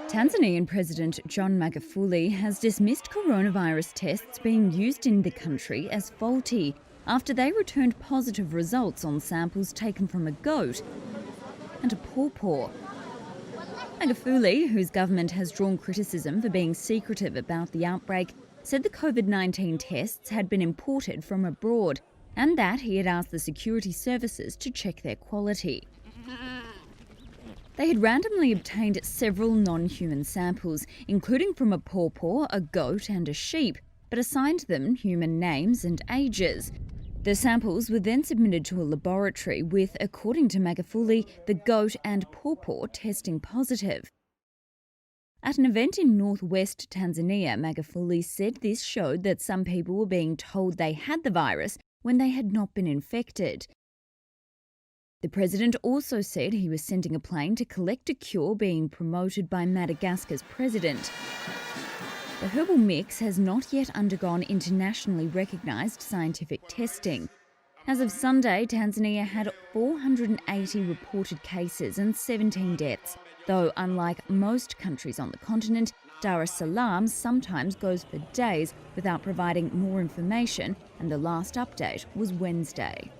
Tanzanian President John Magufuli has dismissed coronavirus tests being used in the country as faulty after they returned positive results on samples taken from a goat and a pawpaw. Magufuli, whose government has drawn criticism for being secretive about the outbreak, said the COVID-19 tests had been imported from abroad and that he had asked the security services to check their quality. They had randomly obtained several non-human samples, including from a pawpaw, a goat and a sheep, but assigned them human names and ages. The samples were then submitted to a laboratory with, according to Magufuli, the goat and pawpaw testing positive. At an event in northwest Tanzania, Magufuli said this showed that some people were being told they had the virus when they had not been infected. The president also said he was sending a plane to collect a cure being promoted by Madagascar's president. The herbal mix has not yet undergone internationally recognised scientific testing. As of Sunday, Tanzania had 480 reported cases and 17 deaths, though unlike most countries on the continent, Dar es Salaam sometimes goes for days without providing more information, and the last update was Wednesday.